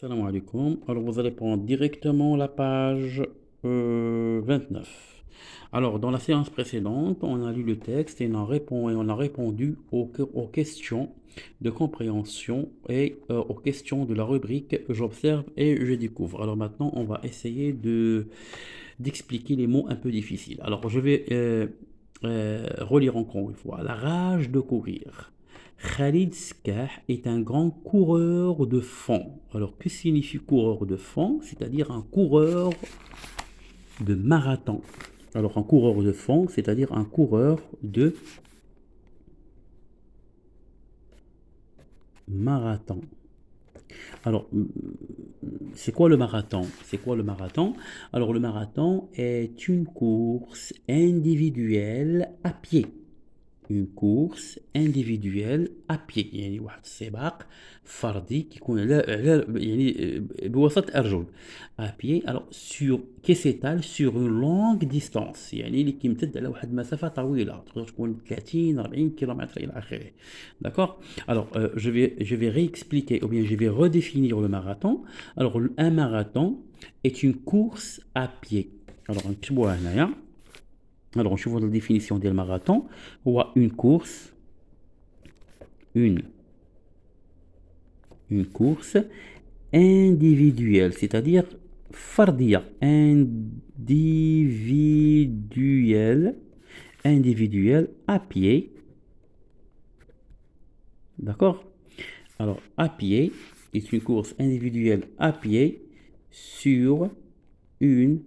Salam alaikum. Alors, vous allez prendre directement la page 29. Alors, dans la séance précédente, on a lu le texte et on a répondu aux questions de compréhension et aux questions de la rubrique J'observe et je découvre. Alors maintenant, on va essayer d'expliquer les mots un peu difficiles. Alors, je vais relire encore une fois. La rage de courir. Khalid Skah est un grand coureur de fond. Alors, que signifie coureur de fond? C'est-à-dire un coureur de marathon. Alors, un coureur de fond, c'est-à-dire un coureur de marathon. Alors, c'est quoi le marathon? C'est quoi le marathon? Alors, le marathon est une course individuelle à pied. Une course individuelle à pied يعني واحد السباق فردي كيكون يعني بوسط أرجل à pied alors sur qui s'étale sur une longue distance يعني اللي كيمتد على واحد المسافة طويلة تقدر تكون 30 40 كيلومتر إلى آخره d'accord alors je vais réexpliquer ou bien je vais redéfinir le marathon alors un marathon est une course à pied alors نكتبوها هنايا alors, je vois la définition du marathon. Ou une course, une, une course individuelle, c'est-à-dire fardia, individuelle à pied. D'accord? Alors, à pied, est une course individuelle à pied sur une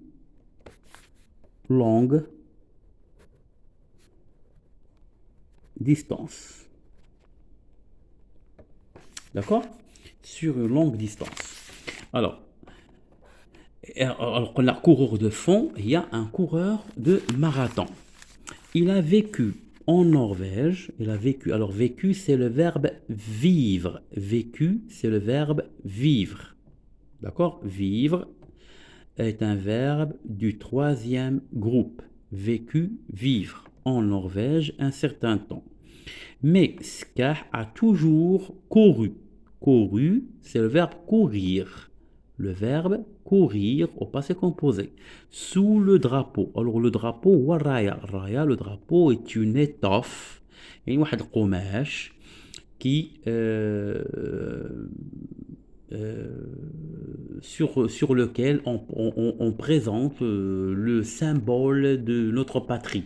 longue distance. D'accord? Sur une longue distance. Alors, qu'on a coureur de fond, il y a un coureur de marathon. Il a vécu en Norvège. Il a vécu. Alors, vécu, c'est le verbe vivre. Vécu, c'est le verbe vivre. D'accord? Vivre est un verbe du troisième groupe. Vécu, vivre. En Norvège, un certain temps. Mais Skah a toujours couru. Couru, c'est le verbe courir. Le verbe courir au passé composé. Sous le drapeau. Alors le drapeau, waraya. Raya, le drapeau est une étoffe. Il y a un قماش qui sur lequel on présente le symbole de notre patrie.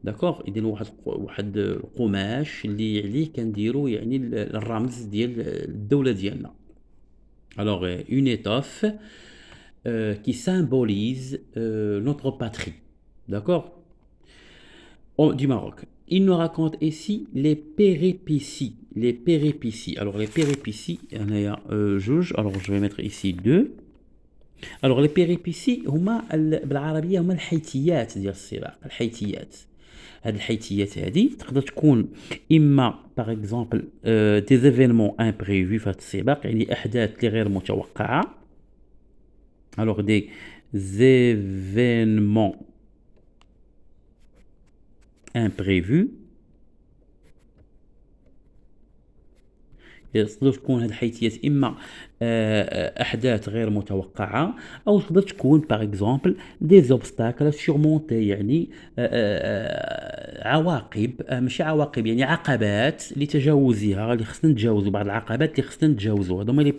داكوغ يدير واحد القماش اللي عليه كنديروا يعني الرمز ديال الدوله ديالنا alors une étoffe qui symbolise notre patrie d'accord du Maroc il nous raconte ici les péripéties alors les péripéties هنايا جوج alors je vais mettre ici deux alors les péripéties هما بالعربيه هما الحيتيات ديال السباق الحيتيات هاد الحيتيات هادي تقدر تكون اما باغ اكزومبل دي زيفينمون امبريفو في هاد السباق يعني احداث اللي غير متوقعه الوغ دي زيفينمون امبريفو تقدر تكون هاد الحيتيات اما احداث غير متوقعه او تقدر تكون باغ اكزومبل دي زوبستاكل سورمونتي يعني عواقب ماشي عواقب يعني عقبات لتجاوزها اللي خصنا نتجاوزوا بعض العقبات اللي خصنا نتجاوزوا هذوما لي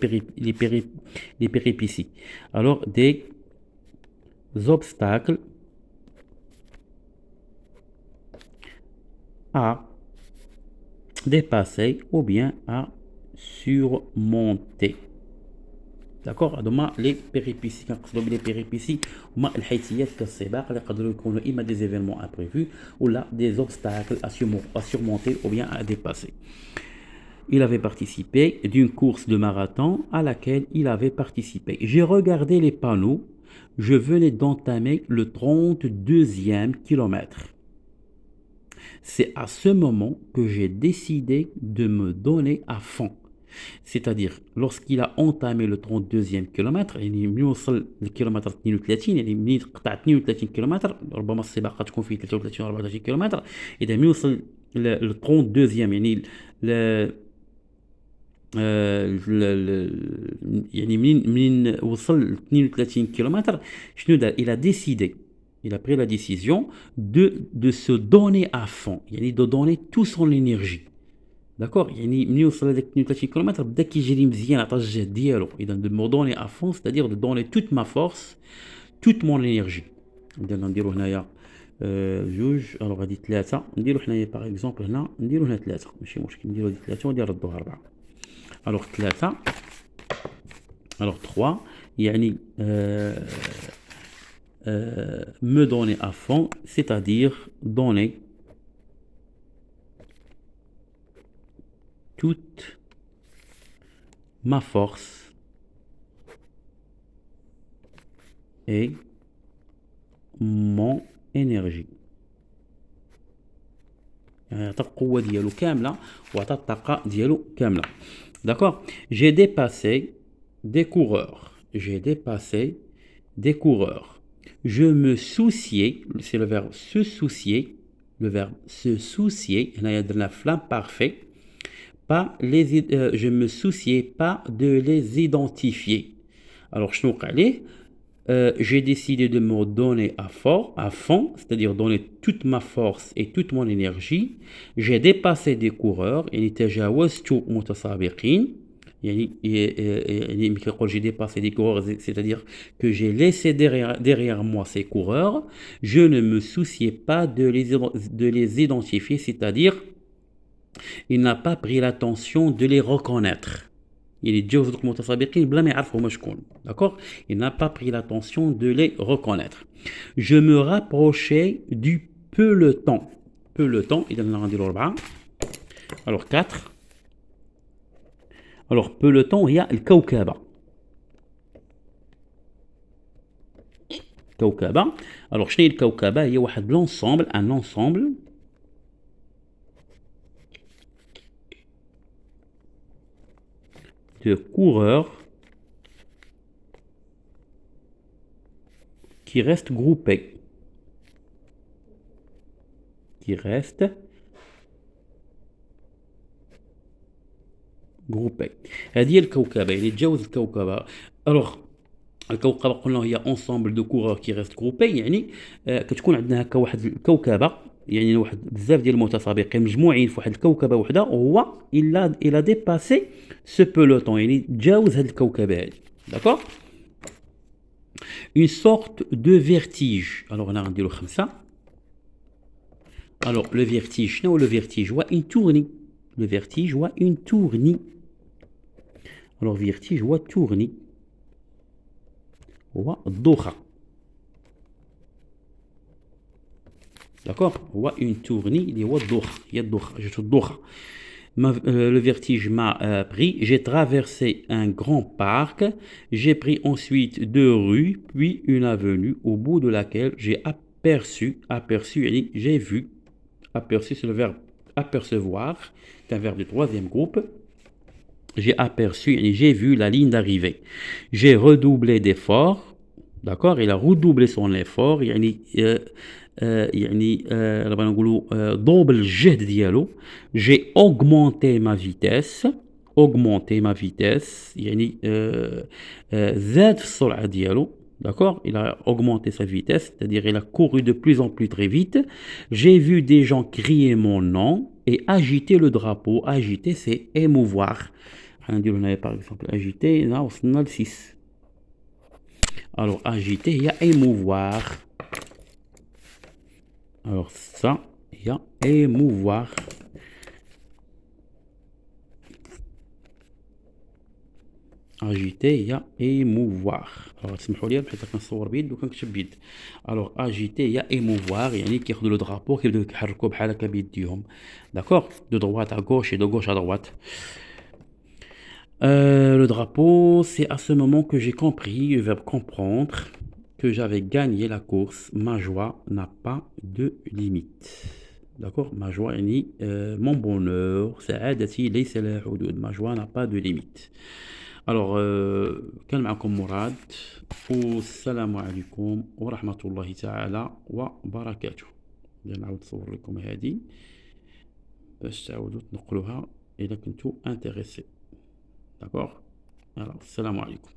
بيريبيسي الوغ دي زوبستاكل à dépasser ou bien à surmonter داكوغ هادوما لي بيريبيسي كنقصدو بلي بيريبيسي هما الحيتيات كالسباق اللي يقدروا يكونوا اما دي زيفينمون امبريفو ولا دي زوبستاكل à surmonter ou bien à dépasser. Il avait participé d'une course de marathon à laquelle il avait participé. J'ai regardé les panneaux, je venais d'entamer le 32e kilomètre. C'est à ce moment que j'ai décidé de me donner à fond. C'est-à-dire, lorsqu'il a entamé le 32e kilomètre, يعني ملي وصل للكيلومتر 32 يعني ملي قطع 32 كيلومتر ربما السباق تكون فيه 33 34 كيلومتر إذا ملي وصل لل 32e يعني يعني منين وصل ل 32 كيلومتر شنو دار؟ Il a décidé, il a pris la décision de se donner à fond, يعني de donner tout son énergie. D'accord, يعني ملي وصل هذاك 32 كيلومتر بدا كيجري مزيان عطى الجهد ديالو. اذا de me donner à fond c'est-à-dire de donner toute ma force, toute mon énergie. نديرو هنايا جوج، الوغ غادي ثلاثة، نديرو حنايا باغ اكزومبل هنا نديرو هنا ثلاثة ماشي مشكل، نديرو هادي ثلاثة وغادي نردوها أربعة. الوغ ثلاثة، الوغ تخوا يعني me donner à fond c'est-à-dire donner toute ma force et mon énergie. يعني عطى القوة ديالو كاملة وعطى الطاقة ديالو كاملة. D'accord. J'ai dépassé des coureurs. J'ai dépassé des coureurs. Je me souciais, c'est le verbe se soucier, le verbe se soucier, هنايا درنا flamme parfait. Pas les, je me souciais pas de les identifier. Alors شنو وقع ليه؟ J'ai décidé de me donner à fond, c'est-à-dire donner toute ma force et toute mon énergie. J'ai dépassé des coureurs, يعني تجاوزت متسابقين. يعني ملي كيقول j'ai dépassé des coureurs, c'est-à-dire que j'ai laissé derrière moi ces coureurs. Je ne me souciais pas de les identifier, c'est-à-dire il n'a pas pris l'attention de les reconnaître. Il تجاوز دوك المتسابقين بلا ما يعرف هما شكون. D'accord. Il n'a pas pris l'attention de les reconnaître. Je me rapprochais du peloton. Peloton, إذا غنديرو 4. Alors 4. Alors peloton هي الكوكبة. كوكبة. Alors شنو هي الكوكبة؟ هي واحد l'ensemble, un ensemble de coureurs qui restent groupés. Qui restent groupés. هذه هي الكوكبة، يعني تجاوز الكوكبة. الوغ الكوكبة قلنا هي ensemble de coureurs qui restent groupés، يعني كتكون عندنا هكا واحد الكوكبة، يعني واحد بزاف ديال المتسابقين مجموعين في واحد الكوكبة وحدة، وهو il a dépassé ce peloton، يعني تجاوز هاد الكوكبة هادي. D'accord. Une sorte de vertige. Alors هنا غنديرو 5. Alors le vertige، شنو هو le vertige؟ هو une tournie. Le vertige هو une tournie. Alors vertige هو tournie، هو الدوخة. D'accord. هو une tournie اللي هو الدوخة، هي الدوخة، جات الدوخة. Le vertige m'a pris. J'ai traversé un grand parc. J'ai pris ensuite 2 rues, puis une avenue, au bout de laquelle j'ai aperçu, يعني j'ai vu. Aperçu, c'est le verbe apercevoir. C'est un verbe du 3e groupe. J'ai aperçu, يعني j'ai vu la ligne d'arrivée. J'ai redoublé d'efforts. D'accord. Il a redoublé son effort، يعني يعني بغينا نقولوا دوبل الجهد ديالو. J'ai augmenté ma vitesse. Augmenté ma vitesse يعني زاد في السرعة ديالو. D'accord. Il a augmenté sa vitesse, c'est-à-dire il a couru de plus en plus très vite. J'ai vu des gens crier mon nom et agiter le drapeau. Agiter, c'est émouvoir. غنديرو هنايا par exemple agiter، هنا وصلنا ل 6. Alors agiter هي émouvoir. Alors ça il y a émouvoir. agiter il y a émouvoir. Alors تسمحوا لي حيت كنصور بيد وكنكتب بيد. Alors agiter il y a émouvoir، يعني كياخذوا لو درابو كيبداو يحركوه بحال هكا بيديهم. D'accord. De droite à gauche et de gauche à droite. Le drapeau, c'est à ce moment que j'ai compris, le verbe comprendre, que j'avais gagné la course. Ma joie n'a pas de limite. D'accord. Ma joie يعني mon bonheur، سعادتي ليس لها حدود. Ma joie n'a pas de limite. Alors كان معكم مراد، والسلام عليكم ورحمة الله تعالى وبركاته. نعاود نصور لكم هذه باش تعاودوا تنقلوها إذا كنتوا انتريسي. d'accord. Alors, salam alaikum.